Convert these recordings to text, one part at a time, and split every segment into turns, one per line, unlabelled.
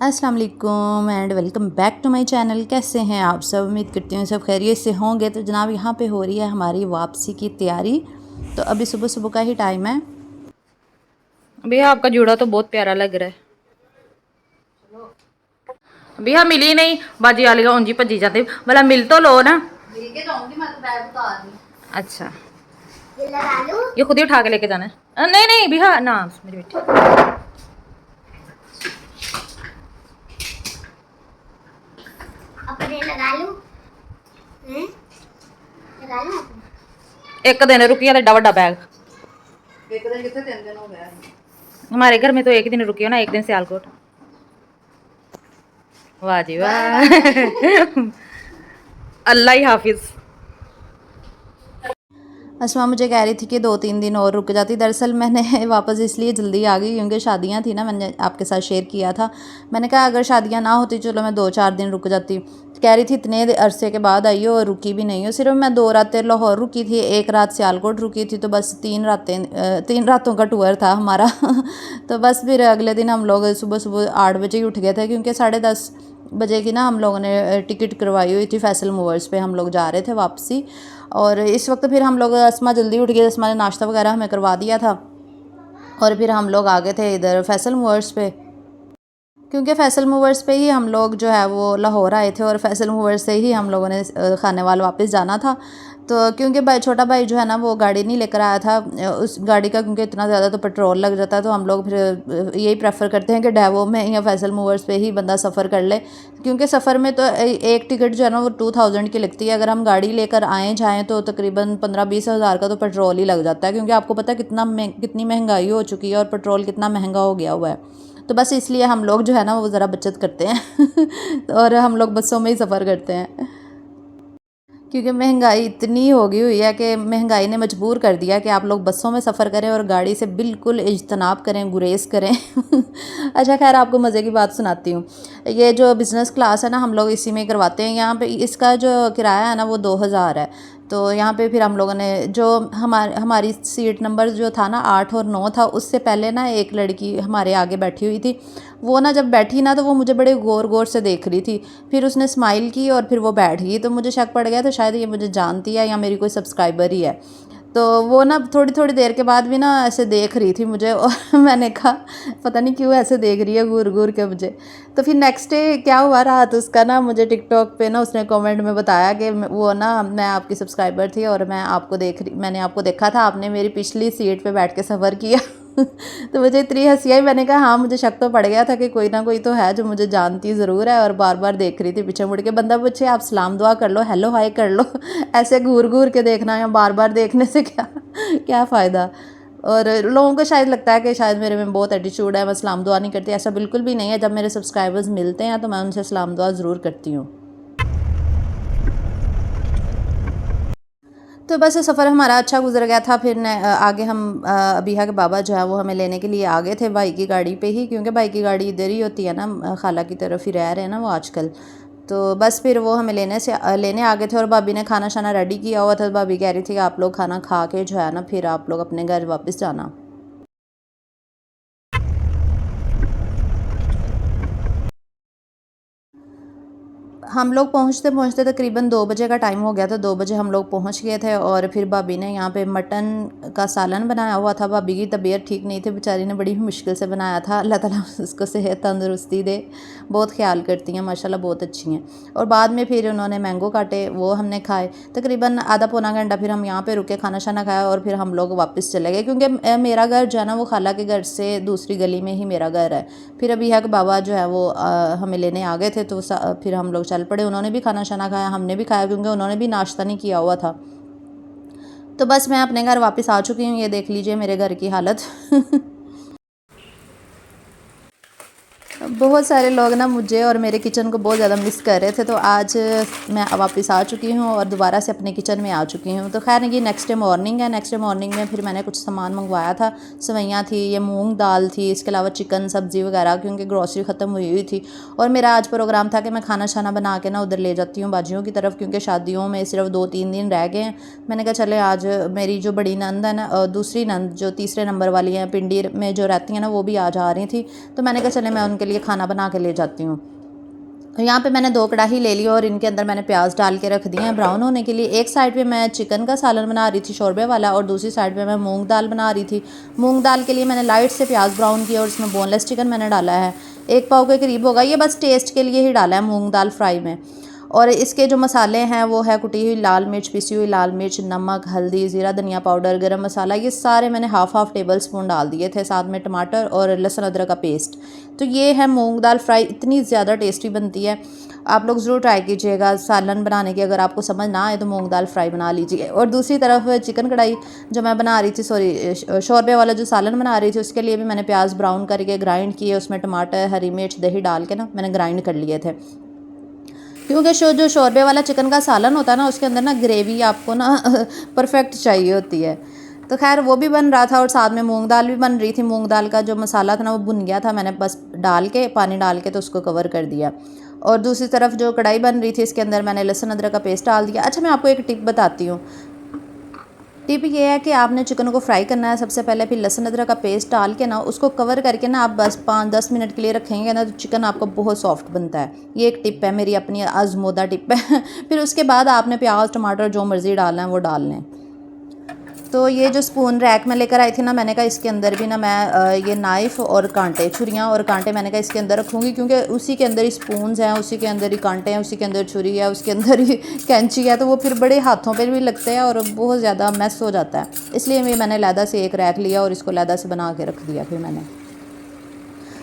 अस्सलाम वालेकुम and welcome back to my channel. कैसे हैं आप सब? उम्मीद करती हूँ सब खैरियत से होंगे। तो जनाब यहाँ पे हो रही है हमारी वापसी की तैयारी। तो अभी सुबह सुबह का ही टाइम है।
भैया आपका जूड़ा तो बहुत प्यारा लग रहा है। भैया मिली नहीं, बाजी वाली ऊंजी भजी जाती, भला मिल तो लो ना।
मिल के जाऊंगी मैं तो बैग उतार दूँ।
अच्छा ये खुद ही उठा के लेके जाना है। नहीं नहीं भैया ना, मेरी बेटी
अपने लगा लूं, लगा लूं।
एक दिन रुकी है, एडा वड्डा बैग।
एक दिन कितने 3 दिन हो गए?
हमारे घर में तो एक दिन रुकी हो ना, एक दिन सियालकोट। वाह जी वाह अल्लाह ही हाफिज।
अस्मा मुझे कह रही थी कि 2-3 दिन और रुक जाती। दरअसल मैंने वापस इसलिए जल्दी आ गई क्योंकि शादियां थी ना, मैंने आपके साथ शेयर किया था। मैंने कहा अगर शादियां ना होती चलो मैं 2-4 दिन रुक जाती। कह रही थी इतने अरसे के बाद आई हो और रुकी भी नहीं हो। सिर्फ मैं 2 रातें लाहौर रुकी थी, 1 रात सियालकोट रुकी थी। तो बस 3 रातों का टूर था हमारा तो बस फिर अगले दिन हम लोग सुबह सुबह 8 बजे ही उठ गए थे क्योंकि 10:30 बजे की ना हम लोगों ने टिकट करवाई हुई थी। फैसल मूवर्स पे हम लोग जा रहे थे वापसी। और इस वक्त फिर हम लोग, अस्मा जल्दी उठ गई, अस्मा ने नाश्ता वगैरह हमें करवा दिया था। और फिर हम लोग आ गए थे इधर फैसल मूवर्स पे, क्योंकि फैसल मूवर्स पे ही हम लोग जो है वो लाहौर आए थे और फैसल मूवर्स से ही हम लोगों ने खानेवाल वापस जाना था। तो क्योंकि छोटा भाई जो है ना वो गाड़ी नहीं लेकर आया था उस गाड़ी का, क्योंकि इतना ज़्यादा तो पेट्रोल लग जाता है। तो हम लोग फिर यही प्रेफर करते हैं कि डेवो में या फैसल मूवर्स पे ही बंदा सफ़र कर ले, क्योंकि सफ़र में तो एक टिकट जो है ना वो 2000 की लगती है। अगर हम गाड़ी लेकर आएँ जाएँ तो तकरीबन 15-20 हज़ार का तो पेट्रोल ही लग जाता है, क्योंकि आपको पता है कितनी महंगाई हो चुकी है और पेट्रोल कितना महंगा हो गया हुआ है। तो बस इसलिए हम लोग जो है ना वो ज़रा बचत करते हैं और हम लोग बसों में ही सफ़र करते हैं, क्योंकि महंगाई इतनी हो गई हुई है कि महंगाई ने मजबूर कर दिया कि आप लोग बसों में सफ़र करें और गाड़ी से बिल्कुल इज्तनाब करें, गुरेज करें अच्छा खैर आपको मज़े की बात सुनाती हूँ। ये जो बिज़नेस क्लास है ना हम लोग इसी में करवाते हैं। यहाँ पे इसका जो किराया है ना वो 2000 है। तो यहाँ पे फिर हम लोगों ने जो हमारी सीट नंबर जो था ना 8 और 9 था, उससे पहले ना एक लड़की हमारे आगे बैठी हुई थी। वो ना जब बैठी ना तो वो मुझे बड़े गौर गौर से देख रही थी। फिर उसने स्माइल की और फिर वो बैठ गई। तो मुझे शक पड़ गया तो शायद ये मुझे जानती है या मेरी कोई सब्सक्राइबर ही है। तो वो ना थोड़ी थोड़ी देर के बाद भी ना ऐसे देख रही थी मुझे और मैंने कहा पता नहीं क्यों ऐसे देख रही है घूर घूर के मुझे। तो फिर नेक्स्ट डे क्या हुआ रात उसका ना, मुझे टिकटॉक पे ना उसने कमेंट में बताया कि वो ना मैं आपकी सब्सक्राइबर थी और मैंने आपको देखा था, आपने मेरी पिछली सीट पे बैठ के सफ़र किया तो मुझे इतनी हंसी आई। मैंने कहा हाँ मुझे शक तो पड़ गया था कि कोई ना कोई तो है जो मुझे जानती ज़रूर है और बार बार देख रही थी पीछे मुड़ के। बंदा पूछे आप सलाम दुआ कर लो, हेलो हाय कर लो ऐसे घूर घूर के देखना या बार बार देखने से क्या क्या फ़ायदा। और लोगों को शायद लगता है कि शायद मेरे में बहुत एटीट्यूड है, मैं सलाम दुआ नहीं करती। ऐसा बिल्कुल भी नहीं है। जब मेरे सब्सक्राइबर्स मिलते हैं तो मैं उनसे सलाम दुआ ज़रूर करती हूँ। तो बस सफ़र हमारा अच्छा गुजर गया था। फिर आगे हम अबीहा के बाबा जो है वो हमें लेने के लिए आ गए थे भाई की गाड़ी पे ही, क्योंकि भाई की गाड़ी इधर ही होती है ना, खाला की तरफ ही रह रहे हैं ना वो आजकल। तो बस फिर वो हमें लेने आ गए थे और भाभी ने खाना शाना रेडी किया हुआ था। तो भाभी कह रही थी कि आप लोग खाना खा के जो है ना फिर आप लोग अपने घर वापस जाना। हम लोग पहुँचते पहुँचते तकरीबन 2 बजे का टाइम हो गया था। 2 बजे हम लोग पहुँच गए थे और फिर भाभी ने यहाँ पे मटन का सालन बनाया हुआ था। भाभी की तबीयत ठीक नहीं थी, बेचारी ने बड़ी मुश्किल से बनाया था। अल्लाह ताला उसको सेहत तंदुरुस्ती दे, बहुत ख्याल करती हैं माशाल्लाह, बहुत अच्छी हैं। और बाद में फिर उन्होंने मैंगो काटे, वो हमने खाए। तकरीबन आधा पौना घंटा फिर हम यहाँ पर रुके, खाना शाना खाया और फिर हम लोग वापस चले गए, क्योंकि मेरा घर जो है ना वो खाला के घर से दूसरी गली में ही मेरा घर है। फिर अभी है कि बाबा जो है वो हमें लेने आ गए थे। तो फिर हम लोग चल पड़े। उन्होंने भी खाना शाना खाया, हमने भी खाया, क्योंकि उन्होंने भी नाश्ता नहीं किया हुआ था। तो बस मैं अपने घर वापस आ चुकी हूँ। ये देख लीजिए मेरे घर की हालत बहुत सारे लोग ना मुझे और मेरे किचन को बहुत ज़्यादा मिस कर रहे थे, तो आज मैं वापस आ चुकी हूँ और दोबारा से अपने किचन में आ चुकी हूँ। तो खैर ये नेक्स्ट डे मॉर्निंग है। नेक्स्ट डे मॉर्निंग में फिर मैंने कुछ सामान मंगवाया था। सेवइयाँ थी, ये मूंग दाल थी, इसके अलावा चिकन सब्ज़ी वगैरह, क्योंकि ग्रॉसरी ख़त्म हुई थी। और मेरा आज प्रोग्राम था कि मैं खाना शाना बना के ना उधर ले जाती हूँ बाजियों की तरफ, क्योंकि शादियों में सिर्फ 2-3 दिन रह गए हैं। मैंने कहा चले आज मेरी जो बड़ी नंद है ना, दूसरी नंद जो तीसरे नंबर वाली हैं पिंडी में जो रहती हैं ना, वो भी आज आ रही थी। तो मैंने कहा चले मैं उनके लिए खाना बना के ले जाती हूँ। तो यहाँ पे मैंने 2 कढ़ाई ले ली और इनके अंदर मैंने प्याज डाल के रख दिए हैं ब्राउन होने के लिए। एक साइड पे मैं चिकन का सालन बना रही थी शोरबे वाला, और दूसरी साइड पे मैं मूंग दाल बना रही थी। मूंग दाल के लिए मैंने लाइट से प्याज ब्राउन किया और इसमें बोनलेस चिकन मैंने डाला है। 1 पाव के करीब होगा, ये बस टेस्ट के लिए ही डाला है मूँग दाल फ्राई में। और इसके जो मसाले हैं वो है कुटी हुई लाल मिर्च, पिसी हुई लाल मिर्च, नमक, हल्दी, ज़ीरा धनिया पाउडर, गरम मसाला, ये सारे मैंने हाफ़ टेबल स्पून डाल दिए थे। साथ में टमाटर और लहसुन अदरक का पेस्ट। तो ये है मूंग दाल फ्राई, इतनी ज़्यादा टेस्टी बनती है। आप लोग ज़रूर ट्राई कीजिएगा सालन बनाने की। अगर आपको समझ ना आए तो मूंग दाल फ्राई बना लीजिए। और दूसरी तरफ चिकन कढ़ाई जो मैं बना रही थी, शोरबे वाला जो सालन बना रही थी, उसके लिए भी मैंने प्याज ब्राउन करके ग्राइंड किए। उसमें टमाटर, हरी मिर्च, दही डाल के ना मैंने ग्राइंड कर लिए थे, क्योंकि जो शोरबे वाला चिकन का सालन होता है ना, उसके अंदर ना ग्रेवी आपको ना परफेक्ट चाहिए होती है। तो खैर वो भी बन रहा था और साथ में मूंग दाल भी बन रही थी। मूंग दाल का जो मसाला था ना वो भुन गया था, मैंने बस डाल के पानी डाल के तो उसको कवर कर दिया। और दूसरी तरफ जो कढ़ाई बन रही थी, इसके अंदर मैंने लहसुन अदरक का पेस्ट डाल दिया। अच्छा, मैं आपको एक टिप बताती हूँ। टिप ये है कि आपने चिकन को फ्राई करना है सबसे पहले, फिर लहसुन अदरक का पेस्ट डाल के ना उसको कवर करके ना आप बस 5-10 मिनट के लिए रखेंगे ना, तो चिकन आपका बहुत सॉफ्ट बनता है। ये एक टिप है, मेरी अपनी आजमोदा टिप है। फिर उसके बाद आपने प्याज टमाटर जो मर्ज़ी डालना है वो डाल लें। तो ये जो स्पून रैक में लेकर आई थी ना, मैंने कहा इसके अंदर भी ना मैं ये नाइफ़ और कांटे, छुरियाँ और कांटे मैंने कहा इसके अंदर रखूँगी, क्योंकि उसी के अंदर ही स्पून्स हैं, उसी के अंदर ही कांटे हैं, उसी के अंदर छुरी है, उसके अंदर ही कैंची है। तो वो फिर बड़े हाथों पे भी लगते हैं और बहुत ज़्यादा मैस हो जाता है। इसलिए मैंने लैदा से एक रैक लिया और इसको लैदा से बना के रख दिया फिर मैंने।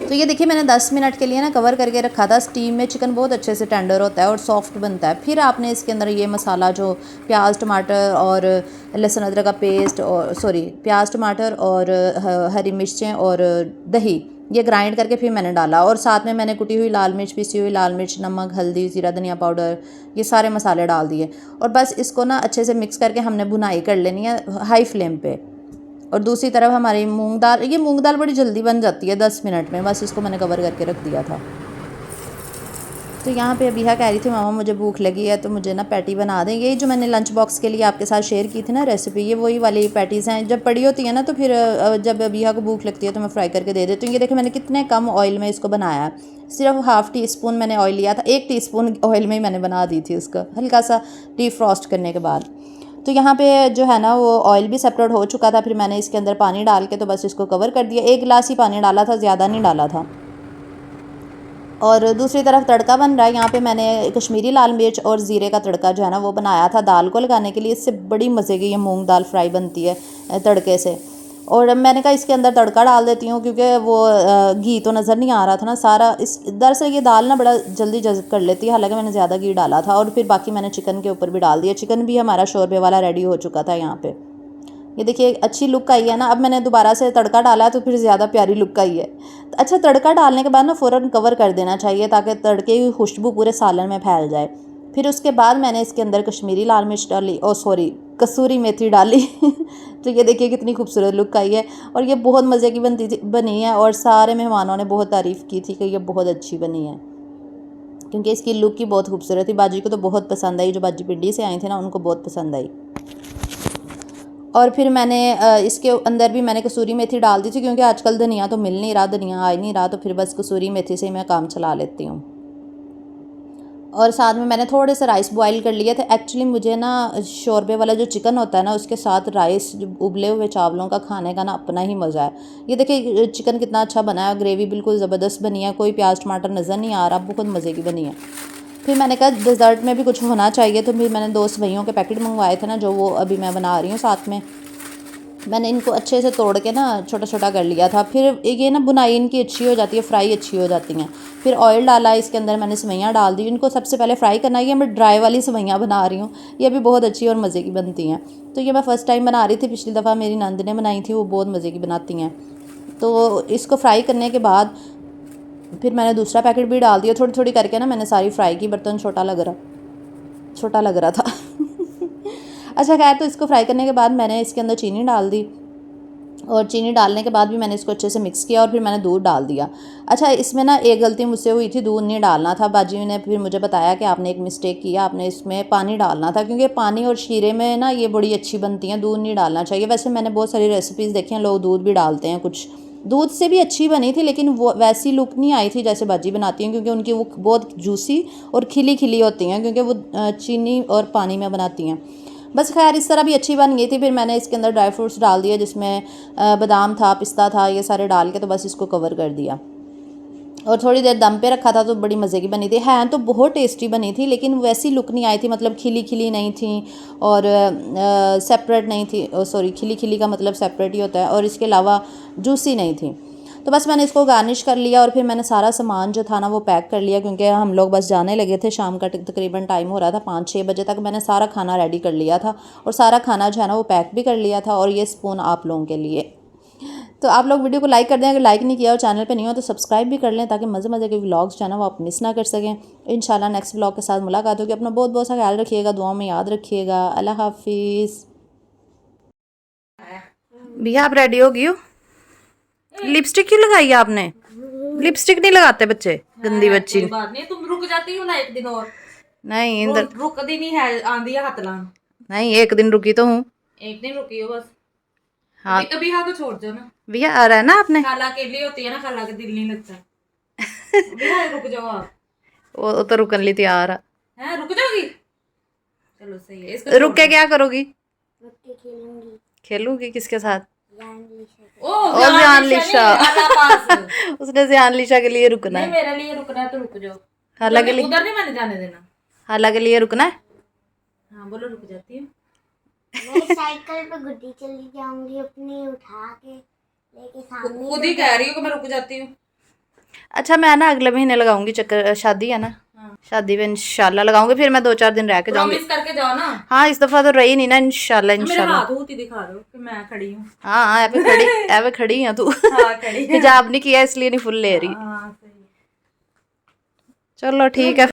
तो ये देखिए मैंने 10 मिनट के लिए ना कवर करके रखा था। स्टीम में चिकन बहुत अच्छे से टेंडर होता है और सॉफ्ट बनता है। फिर आपने इसके अंदर ये मसाला जो प्याज टमाटर और लहसुन अदरक का पेस्ट और प्याज टमाटर और हरी मिर्चें और दही, ये ग्राइंड करके फिर मैंने डाला। और साथ में मैंने कुटी हुई लाल मिर्च, पिसी हुई लाल मिर्च, नमक, हल्दी, ज़ीरा धनिया पाउडर, ये सारे मसाले डाल दिए। और बस इसको ना अच्छे से मिक्स करके हमने भुनाई कर लेनी है हाई फ्लेम पे। और दूसरी तरफ हमारी मूंग दाल, ये मूंग दाल बड़ी जल्दी बन जाती है 10 मिनट में। बस इसको मैंने कवर करके रख दिया था। तो यहाँ पे अबीहा कह रही थी मामा मुझे भूख लगी है तो मुझे ना पैटी बना दें। ये जो मैंने लंच बॉक्स के लिए आपके साथ शेयर की थी ना रेसिपी, ये वही वाली पैटीज़ हैं। जब पड़ी होती है ना तो फिर जब अबीहा को भूख लगती है तो मैं फ्राई करके दे देती हूँ। ये देखो मैंने कितने कम ऑयल में इसको बनाया है। सिर्फ हाफ़ टी स्पून मैंने ऑयल लिया था, 1 टीस्पून ऑयल में ही मैंने बना दी थी उसको, हल्का सा डीप फ्रॉस्ट करने के बाद। तो यहाँ पे जो है ना वो ऑयल भी सेपरेट हो चुका था। फिर मैंने इसके अंदर पानी डाल के तो बस इसको कवर कर दिया। 1 गिलास ही पानी डाला था, ज़्यादा नहीं डाला था। और दूसरी तरफ तड़का बन रहा है। यहाँ पे मैंने कश्मीरी लाल मिर्च और ज़ीरे का तड़का जो है ना वो बनाया था दाल को लगाने के लिए। इससे बड़ी मज़े की ये मूंग दाल फ्राई बनती है तड़के से। और मैंने कहा इसके अंदर तड़का डाल देती हूँ, क्योंकि वो घी तो नज़र नहीं आ रहा था ना सारा। इस दरअसल ये दाल ना बड़ा जल्दी जज़ब कर लेती है, हालांकि मैंने ज़्यादा घी डाला था। और फिर बाकी मैंने चिकन के ऊपर भी डाल दिया। चिकन भी हमारा शोरबे वाला रेडी हो चुका था। यहाँ पे ये देखिए अच्छी लुक आई है ना। अब मैंने दोबारा से तड़का डाला है तो फिर ज़्यादा प्यारी लुक आई है। अच्छा, तड़का डालने के बाद ना फ़ौरन कवर कर देना चाहिए ताकि तड़के की खुशबू पूरे सालन में फैल जाए। फिर उसके बाद मैंने इसके अंदर कश्मीरी लाल मिर्च डाली, कसूरी मेथी डाली। तो ये देखिए कितनी खूबसूरत लुक आई है और ये बहुत मज़े की बनी है। और सारे मेहमानों ने बहुत तारीफ़ की थी कि ये बहुत अच्छी बनी है, क्योंकि इसकी लुक ही बहुत खूबसूरत थी। बाजी को तो बहुत पसंद आई, जो बाजी पिंडी से आई थी ना उनको बहुत पसंद आई। और फिर मैंने इसके अंदर भी मैंने कसूरी मेथी डाल दी थी, क्योंकि आजकल धनिया तो मिल नहीं रहा, धनिया आ नहीं रहा, तो फिर बस कसूरी मेथी से ही मैं काम चला लेती हूँ। और साथ में मैंने थोड़े से राइस बॉईल कर लिए थे। एक्चुअली मुझे ना शोरबे वाला जो चिकन होता है ना उसके साथ राइस, उबले हुए चावलों का खाने का ना अपना ही मज़ा है। ये देखिए चिकन कितना अच्छा बना है, ग्रेवी बिल्कुल ज़बरदस्त बनी है, कोई प्याज टमाटर नज़र नहीं आ रहा, बहुत मज़े की बनी है। फिर मैंने कहा डिज़र्ट में भी कुछ होना चाहिए, तो फिर मैंने 2 सेवइयों के पैकेट मंगवाए थे ना, जो वो अभी मैं बना रही हूँ साथ में। मैंने इनको अच्छे से तोड़ के ना छोटा छोटा कर लिया था। फिर ये ना बुनाई इनकी अच्छी हो जाती है, फ्राई अच्छी हो जाती हैं। फिर ऑयल डाला, इसके अंदर मैंने सेवइयाँ डाल दी। इनको सबसे पहले फ्राई करना है। ये मैं ड्राई वाली सेवइयाँ बना रही हूँ, ये भी बहुत अच्छी और मज़े की बनती हैं। तो ये मैं फ़र्स्ट टाइम बना रही थी, पिछली दफ़ा मेरी नंद ने बनाई थी, वो बहुत मज़े की बनाती हैं। तो इसको फ्राई करने के बाद फिर मैंने दूसरा पैकेट भी डाल दिया, थोड़ी थोड़ी करके ना मैंने सारी फ्राई की। बर्तन छोटा लग रहा था अच्छा खैर, तो इसको फ्राई करने के बाद मैंने इसके अंदर चीनी डाल दी, और चीनी डालने के बाद भी मैंने इसको अच्छे से मिक्स किया, और फिर मैंने दूध डाल दिया। अच्छा, इसमें ना एक गलती मुझसे हुई थी, दूध नहीं डालना था। बाजी ने फिर मुझे बताया कि आपने एक मिस्टेक किया, आपने इसमें पानी डालना था, क्योंकि पानी और शीरे में ना ये बड़ी अच्छी बनती हैं, दूध नहीं डालना चाहिए। वैसे मैंने बहुत सारी रेसिपीज़ देखी हैं, लोग दूध भी डालते हैं, कुछ दूध से भी अच्छी बनी थी, लेकिन वो वैसी लुक नहीं आई थी जैसे बाजी बनाती हैं, क्योंकि उनकी वो बहुत जूसी और खिली खिली होती हैं, क्योंकि वो चीनी और पानी में बनाती हैं। बस खैर, इस तरह भी अच्छी बन गई थी। फिर मैंने इसके अंदर ड्राई फ्रूट्स डाल दिए, जिसमें बादाम था, पिस्ता था, ये सारे डाल के तो बस इसको कवर कर दिया, और थोड़ी देर दम पे रखा था। तो बड़ी मज़े की बनी थी, है तो बहुत टेस्टी बनी थी, लेकिन वैसी लुक नहीं आई थी, मतलब खिली खिली नहीं थी, और सेपरेट नहीं थी। सॉरी, खिली खिली का मतलब सेपरेट ही होता है, और इसके अलावा जूसी नहीं थी। तो बस मैंने इसको गार्निश कर लिया, और फिर मैंने सारा सामान जो था ना वो पैक कर लिया, क्योंकि हम लोग बस जाने लगे थे। शाम का तकरीबन टाइम हो रहा था 5-6 बजे तक। मैंने सारा खाना रेडी कर लिया था, और सारा खाना जो है ना वो पैक भी कर लिया था। और ये स्पून आप लोगों के लिए। तो आप लोग वीडियो को लाइक कर दें, अगर लाइक नहीं किया और चैनल पे नहीं हो तो सब्सक्राइब भी कर लें, ताकि मज़े के व्लॉग्स जो है ना वो आप मिस ना कर सकें। इंशाल्लाह नेक्स्ट व्लॉग के साथ मुलाकात होगी। अपना बहुत बहुत सा ख्याल रखिएगा, दुआओं में याद रखिएगा। अल्लाह हाफिज़। भैया आप रेडी हो गई हो? लिपस्टिक क्यों लगाई है आपने? लिपस्टिक नहीं लगाते बच्चे, गंदी बच्ची।
कोई बात नहीं, तुम रुक जाती हो ना एक दिन और।
नहीं इधर
रुकदी नहीं है, आंधी है हाथ लान।
नहीं, एक दिन रुकी तो हूँ।
एक दिन रुकी हो बस।
हाँ
अभी हाँ को छोड़ दो ना।
भैया आ रहा है ना आपने?
खाला के लिए होती है ना, खाला के दिल नहीं लगता। भैया रुक जाओ आप।
वो तो रुकन ली तैयार
हैं, रुक जाओगी? चलो सही है, इसको
है। रुक के क्या करोगी?
रुक के खेलूंगी।
खेलूगी किसके साथ?
ओ
ज़ियान लिशा।
अल्लाह पास।
उसने ज़ियान लिशा के लिए रुकना
नहीं,
है।
मेरे लिए रुकना है तो रुक जाओ।
हाला के लिए,
उधर नहीं मैंने जाने देना।
हाला के लिए रुकना है।
हाँ बोलो, रुक जाती हूँ।
मैं साइकिल पे गुड्डी चली जाऊंगी, अपनी उठा के लेके सामने।
खुद ही कह रही हूँ कि मैं रुक जाती हूँ।
अच्छा, मैं ना अगले महीने लगाऊंगी चक्कर, शादी है ना।
हाँ।
शादी में इंशाल्लाह लगाऊंगी, फिर मैं 2-4 दिन रह के जाऊंगी।
प्रॉमिस करके जाओ ना।
हाँ, इस दफा तो रही नहीं ना, इंशाल्लाह
मेरे
इंशाल्लाह।
हाथ होती दिखा दो कि मैं खड़ी हूँ।
हाँ, ऐवे खड़ी है तू।
हाँ खड़ी है।
हिजाब नहीं किया इसलिए नहीं फुल ले रही।
हाँ सही।
चलो ठीक है।